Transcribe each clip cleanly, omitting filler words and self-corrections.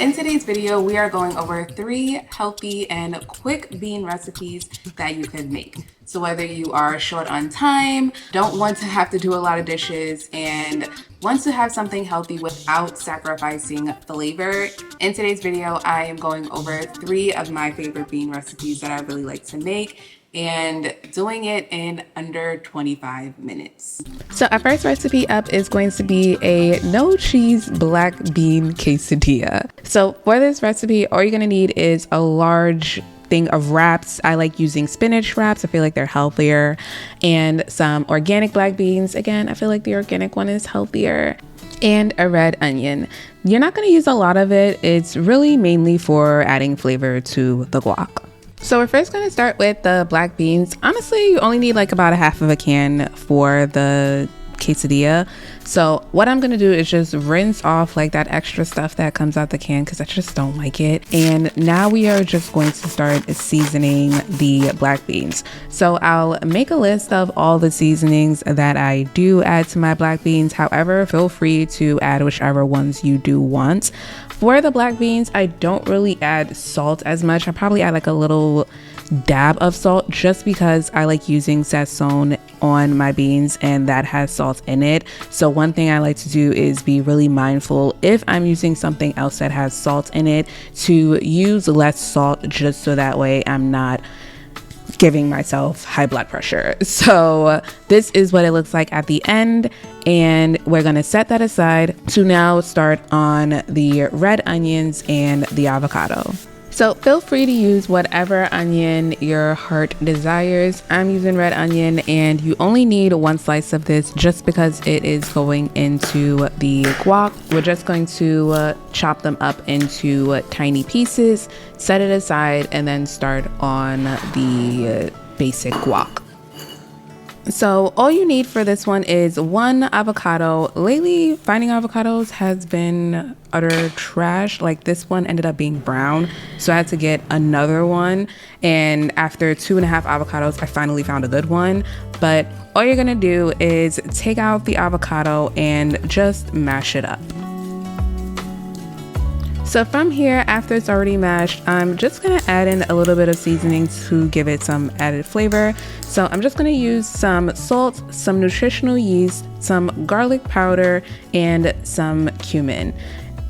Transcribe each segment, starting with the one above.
In today's video, we are going over 3 healthy and quick bean recipes that you can make. So whether you are short on time, don't want to have to do a lot of dishes, and want to have something healthy without sacrificing flavor, in today's video, I am going over 3 of my favorite bean recipes that I really like to make, and doing it in under 25 minutes. So our first recipe up is going to be a no cheese black bean quesadilla. So for this recipe, all you're gonna need is a large thing of wraps. I like using spinach wraps. I feel like they're healthier, and some organic black beans. Again, I feel like the organic one is healthier, and a red onion. You're not gonna use a lot of it. It's really mainly for adding flavor to the guac. So we're first going to start with the black beans. Honestly, you only need like about a half of a can for the quesadilla. So what I'm going to do is just rinse off like that extra stuff that comes out the can, because I just don't like it. And now we are just going to start seasoning the black beans. So I'll make a list of all the seasonings that I do add to my black beans. However, feel free to add whichever ones you do want. For the black beans, I don't really add salt as much. I probably add like a little dab of salt just because I like using sazon on my beans, and that has salt in it. So one thing I like to do is be really mindful if I'm using something else that has salt in it to use less salt, just so that way I'm not giving myself high blood pressure. So this is what it looks like at the end, and we're gonna set that aside to now start on the red onions and the avocado. So feel free to use whatever onion your heart desires. I'm using red onion, and you only need 1 slice of this just because it is going into the guac. We're just going to chop them up into tiny pieces, set it aside, and then start on the basic guac. So all you need for this one is 1 avocado. Lately, finding avocados has been utter trash. Like, this one ended up being brown, so I had to get another one. And after 2.5 avocados, I finally found a good one. But all you're gonna do is take out the avocado and just mash it up. So from here, after it's already mashed, I'm just gonna add in a little bit of seasoning to give it some added flavor. So I'm just gonna use some salt, some nutritional yeast, some garlic powder, and some cumin.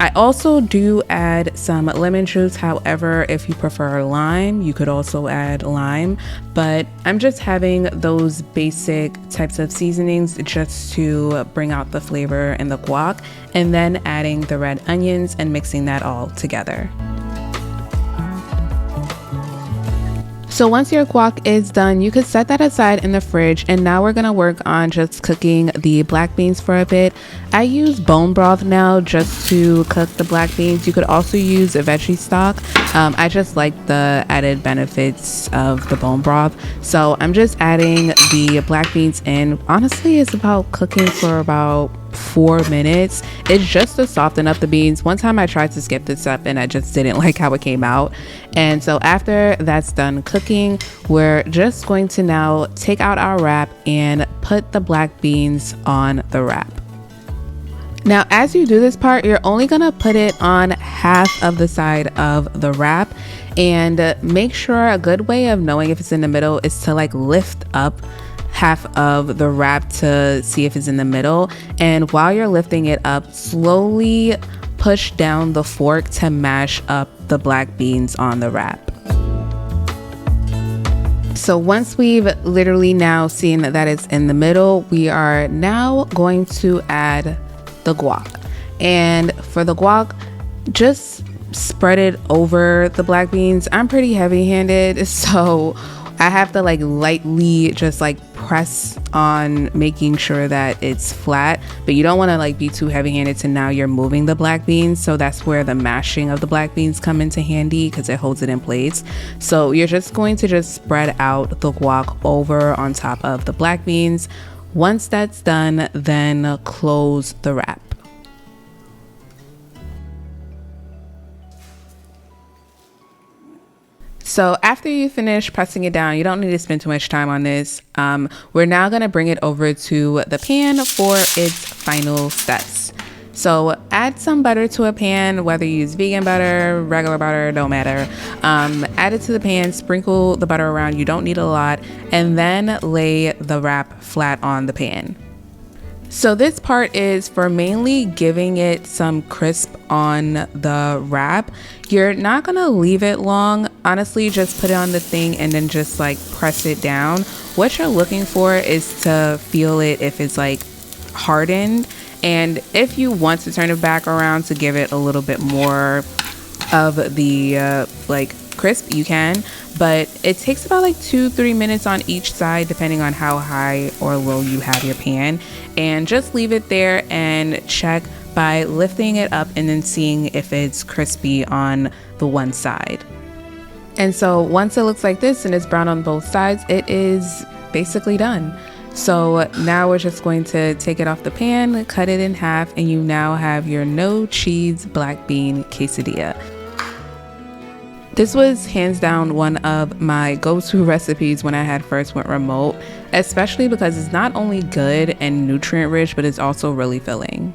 I also do add some lemon juice. However, if you prefer lime, you could also add lime, but I'm just having those basic types of seasonings just to bring out the flavor in the guac, and then adding the red onions and mixing that all together. So once your guac is done, you could set that aside in the fridge, and now we're gonna work on just cooking the black beans for a bit. I use bone broth now just to cook the black beans. You could also use a veggie stock. I just like the added benefits of the bone broth. So I'm just adding the black beans in. Honestly, it's about cooking for about 4 minutes. It's just to soften up the beans. One time I tried to skip this up and I just didn't like how it came out. And so after that's done cooking, we're just going to now take out our wrap and put the black beans on the wrap. Now, as you do this part, you're only gonna put it on half of the side of the wrap, and make sure a good way of knowing if it's in the middle is to like lift up half of the wrap to see if it's in the middle. And while you're lifting it up, slowly push down the fork to mash up the black beans on the wrap. So once we've literally now seen that it's in the middle, we are now going to add the guac. And for the guac, just spread it over the black beans. I'm pretty heavy-handed, so I have to like lightly just like press on, making sure that it's flat, but you don't want to like be too heavy-handed to now you're moving the black beans. So that's where the mashing of the black beans come into handy, because it holds it in place. So you're just going to just spread out the guac over on top of the black beans. Once that's done, then close the wrap. So after you finish pressing it down, you don't need to spend too much time on this. We're now going to bring it over to the pan for its final steps. So add some butter to a pan, whether you use vegan butter, regular butter, don't matter. Add it to the pan, sprinkle the butter around, you don't need a lot, and then lay the wrap flat on the pan. So this part is for mainly giving it some crisp on the wrap. You're not gonna leave it long. Honestly, just put it on the thing and then just like press it down. What you're looking for is to feel it if it's like hardened. And if you want to turn it back around to give it a little bit more of the like crisp, you can, but it takes about like 2-3 minutes on each side depending on how high or low you have your pan, and just leave it there and check by lifting it up and then seeing if it's crispy on the one side. And so once it looks like this and it's brown on both sides, it is basically done. So now we're just going to take it off the pan, cut it in half, and you now have your no cheese black bean quesadilla. This was hands down one of my go-to recipes when I had first went remote, especially because it's not only good and nutrient rich, but it's also really filling.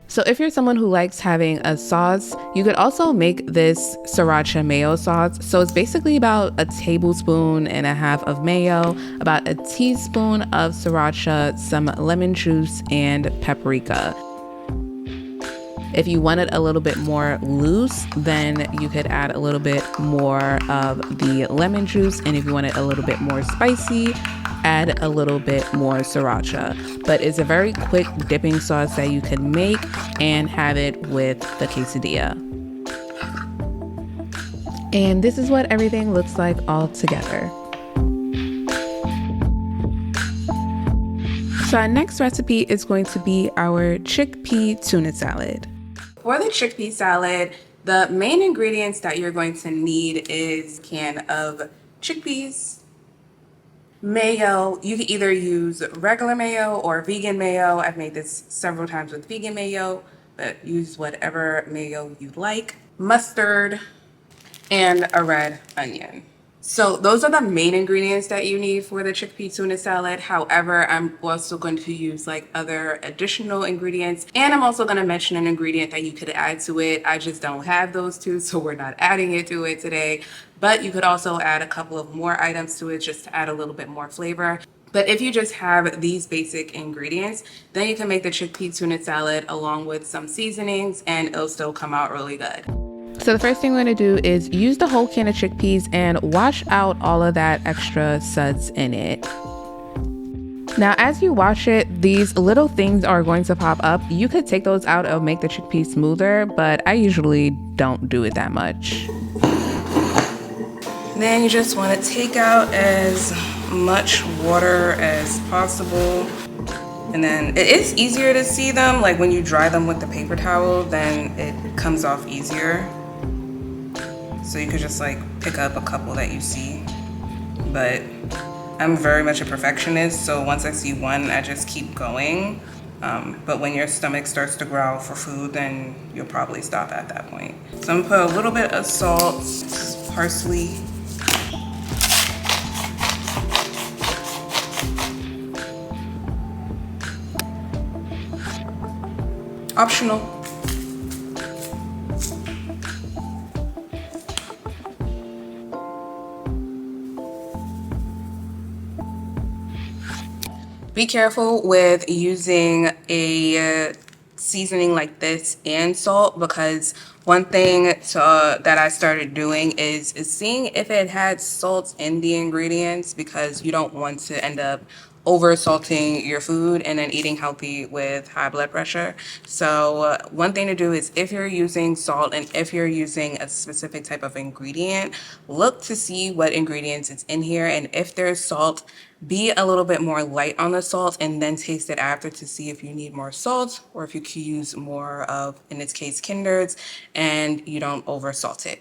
So if you're someone who likes having a sauce, you could also make this sriracha mayo sauce. So it's basically about 1.5 tablespoons of mayo, about 1 teaspoon of sriracha, some lemon juice, and paprika. If you want it a little bit more loose, then you could add a little bit more of the lemon juice. And if you want it a little bit more spicy, add a little bit more sriracha. But it's a very quick dipping sauce that you can make and have it with the quesadilla. And this is what everything looks like all together. So our next recipe is going to be our chickpea tuna salad. For the chickpea salad, the main ingredients that you're going to need is a can of chickpeas, mayo. You can either use regular mayo or vegan mayo. I've made this several times with vegan mayo, but use whatever mayo you like. Mustard, and a red onion. So those are the main ingredients that you need for the chickpea tuna salad. However, I'm also going to use like other additional ingredients, and I'm also going to mention an ingredient that you could add to it. I just don't have those two, so we're not adding it to it today. But you could also add a couple of more items to it just to add a little bit more flavor. But if you just have these basic ingredients, then you can make the chickpea tuna salad along with some seasonings and it'll still come out really good. So the first thing we're going to do is use the whole can of chickpeas and wash out all of that extra suds in it. Now, as you wash it, these little things are going to pop up. You could take those out and make the chickpeas smoother, but I usually don't do it that much. Then you just want to take out as much water as possible. And then it is easier to see them, like when you dry them with the paper towel, then it comes off easier. So you could just like pick up a couple that you see. But I'm very much a perfectionist, so once I see one, I just keep going. But when your stomach starts to growl for food, then you'll probably stop at that point. So I'm gonna put a little bit of salt, parsley. Optional. Be careful with using a seasoning like this and salt, because one thing that I started doing is seeing if it had salt in the ingredients, because you don't want to end up over salting your food and then eating healthy with high blood pressure. So one thing to do is, if you're using salt and if you're using a specific type of ingredient, look to see what ingredients it's in here, and if there's salt, be a little bit more light on the salt and then taste it after to see if you need more salt or if you could use more of, in this case, Kinders, and you don't over salt it.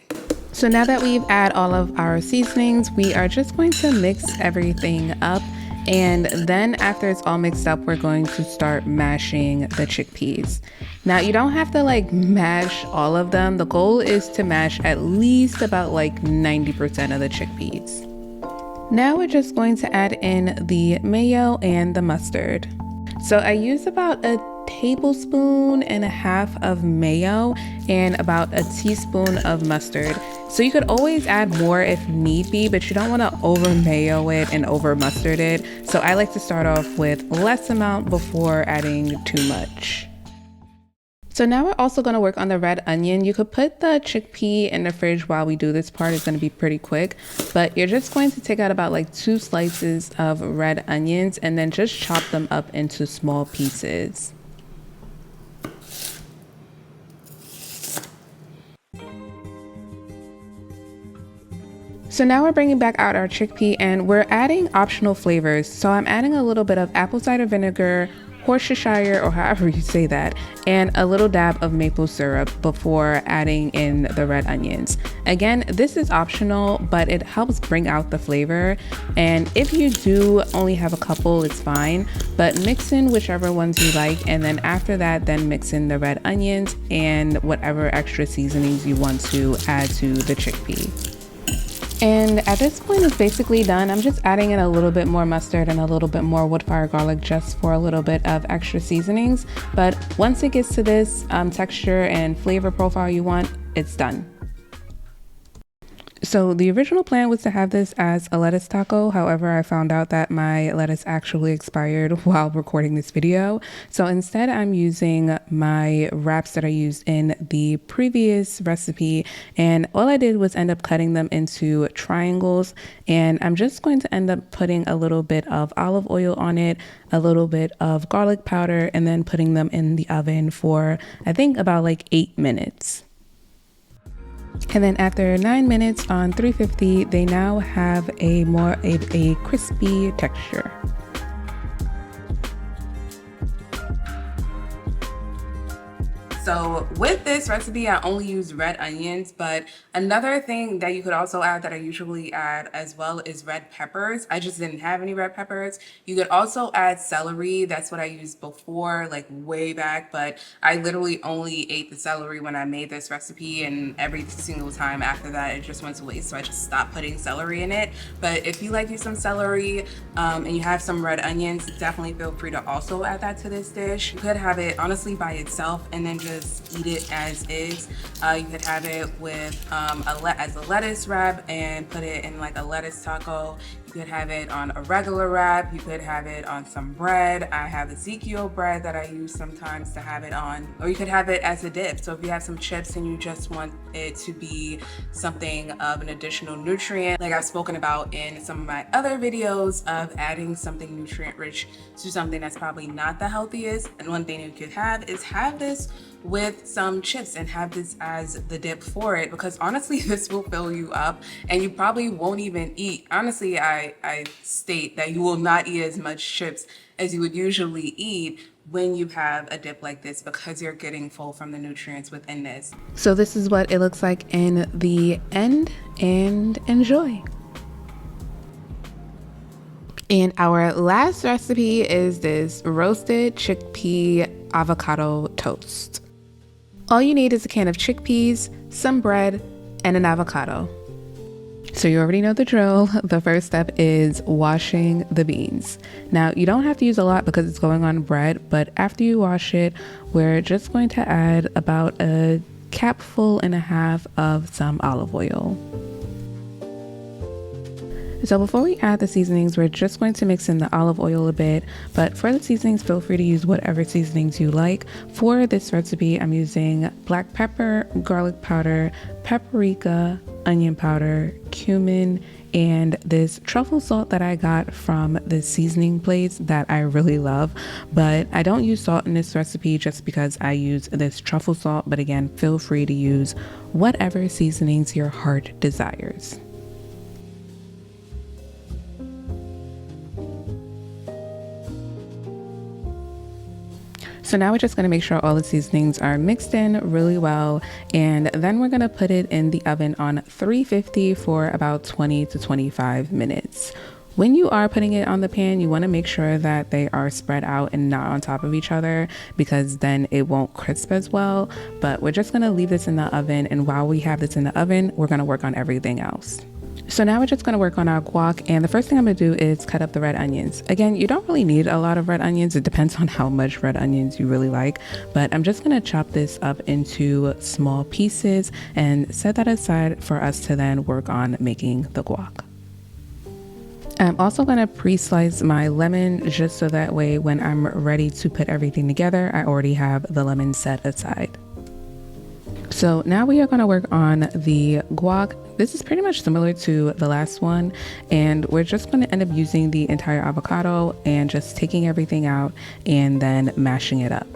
So now that we've added all of our seasonings, we are just going to mix everything up. And then after it's all mixed up, we're going to start mashing the chickpeas. Now, you don't have to like mash all of them. The goal is to mash at least about like 90% of the chickpeas. Now we're just going to add in the mayo and the mustard. So I use about 1 tablespoon and a half of mayo and about a teaspoon of mustard. So you could always add more if need be, but you don't want to over mayo it and over mustard it. So I like to start off with less amount before adding too much. So now we're also going to work on the red onion. You could put the chickpea in the fridge while we do this part. It's going to be pretty quick, but you're just going to take out about like 2 slices of red onions and then just chop them up into small pieces. So now we're bringing back out our chickpea and we're adding optional flavors. So I'm adding a little bit of apple cider vinegar, Worcestershire, or however you say that, and a little dab of maple syrup before adding in the red onions. Again, this is optional, but it helps bring out the flavor. And if you do only have a couple, it's fine, but mix in whichever ones you like. And then after that, then mix in the red onions and whatever extra seasonings you want to add to the chickpea. And at this point it's basically done. I'm just adding in a little bit more mustard and a little bit more wood fire garlic just for a little bit of extra seasonings. But once it gets to this texture and flavor profile you want, it's done. So the original plan was to have this as a lettuce taco. However, I found out that my lettuce actually expired while recording this video. So instead I'm using my wraps that I used in the previous recipe. And all I did was end up cutting them into triangles. And I'm just going to end up putting a little bit of olive oil on it, a little bit of garlic powder, and then putting them in the oven for, I think, about like 8 minutes. And then after 9 minutes on 350, they now have a crispy texture. So with this recipe, I only use red onions, but another thing that you could also add that I usually add as well is red peppers. I just didn't have any red peppers. You could also add celery. That's what I used before, like way back, but I literally only ate the celery when I made this recipe, and every single time after that, it just went to waste. So I just stopped putting celery in it. But if you like you some celery and you have some red onions, definitely feel free to also add that to this dish. You could have it honestly by itself and then just eat it as is. You could have it with as a lettuce wrap and put it in like a lettuce taco. You could have it on a regular wrap. You could have it on some bread. I have Ezekiel bread that I use sometimes to have it on, or you could have it as a dip. So if you have some chips and you just want it to be something of an additional nutrient, like I've spoken about in some of my other videos of adding something nutrient rich to something that's probably not the healthiest. And one thing you could have is have this with some chips and have this as the dip for it, because honestly this will fill you up and you probably won't even eat. Honestly, I state that you will not eat as much chips as you would usually eat when you have a dip like this, because you're getting full from the nutrients within this. So this is what it looks like in the end, and enjoy. And our last recipe is this roasted chickpea avocado toast. All you need is a can of chickpeas, some bread, and an avocado. So you already know the drill. The first step is washing the beans. Now you don't have to use a lot because it's going on bread, but after you wash it, we're just going to add about a capful and a half of some olive oil. So before we add the seasonings, we're just going to mix in the olive oil a bit, but for the seasonings, feel free to use whatever seasonings you like. For this recipe, I'm using black pepper, garlic powder, paprika, onion powder, cumin, and this truffle salt that I got from the seasoning place that I really love. But I don't use salt in this recipe just because I use this truffle salt. But again, feel free to use whatever seasonings your heart desires. So now we're just going to make sure all the seasonings are mixed in really well, and then we're going to put it in the oven on 350 for about 20 to 25 minutes. When you are putting it on the pan, you want to make sure that they are spread out and not on top of each other, because then it won't crisp as well. But we're just going to leave this in the oven, and while we have this in the oven, we're going to work on everything else. So now we're just going to work on our guac, and the first thing I'm going to do is cut up the red onions. Again, you don't really need a lot of red onions. It depends on how much red onions you really like, but I'm just going to chop this up into small pieces and set that aside for us to then work on making the guac. I'm also going to pre-slice my lemon just so that way when I'm ready to put everything together, I already have the lemon set aside. So now we are going to work on the guac. This is pretty much similar to the last one, and we're just going to end up using the entire avocado and just taking everything out and then mashing it up.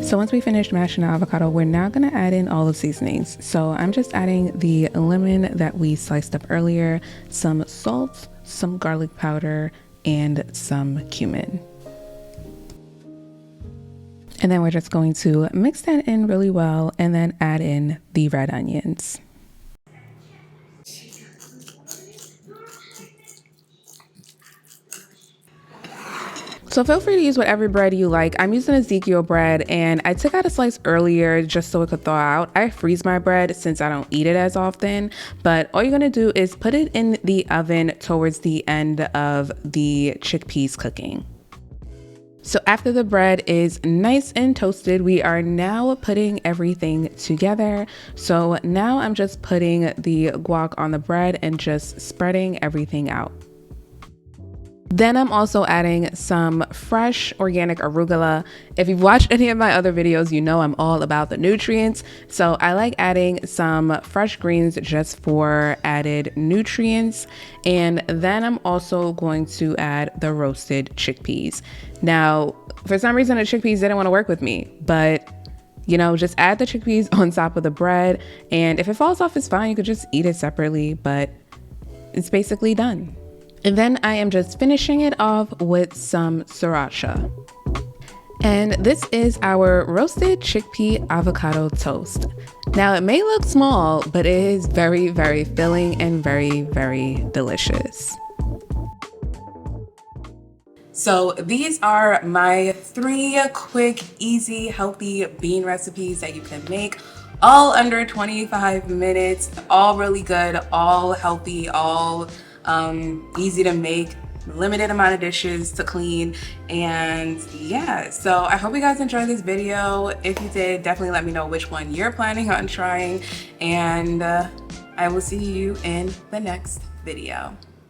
So once we finish mashing the avocado, we're now going to add in all the seasonings. So I'm just adding the lemon that we sliced up earlier, some salt, some garlic powder, and some cumin. And then we're just going to mix that in really well and then add in the red onions. So feel free to use whatever bread you like. I'm using Ezekiel bread, and I took out a slice earlier just so it could thaw out. I freeze my bread since I don't eat it as often, but all you're gonna do is put it in the oven towards the end of the chickpeas cooking. So after the bread is nice and toasted, we are now putting everything together. So now I'm just putting the guac on the bread and just spreading everything out. Then I'm also adding some fresh organic arugula. If you've watched any of my other videos, you know I'm all about the nutrients. So I like adding some fresh greens just for added nutrients. And then I'm also going to add the roasted chickpeas. Now, for some reason, the chickpeas didn't want to work with me, but you know, just add the chickpeas on top of the bread. And if it falls off, it's fine. You could just eat it separately, but it's basically done. And then I am just finishing it off with some sriracha. And this is our roasted chickpea avocado toast. Now it may look small, but it is very, very filling and very, very delicious. So these are my 3 quick, easy, healthy bean recipes that you can make. All under 25 minutes, all really good, all healthy, all easy to make, limited amount of dishes to clean. And yeah, so I hope you guys enjoyed this video. If you did, definitely let me know which one you're planning on trying, and I will see you in the next video.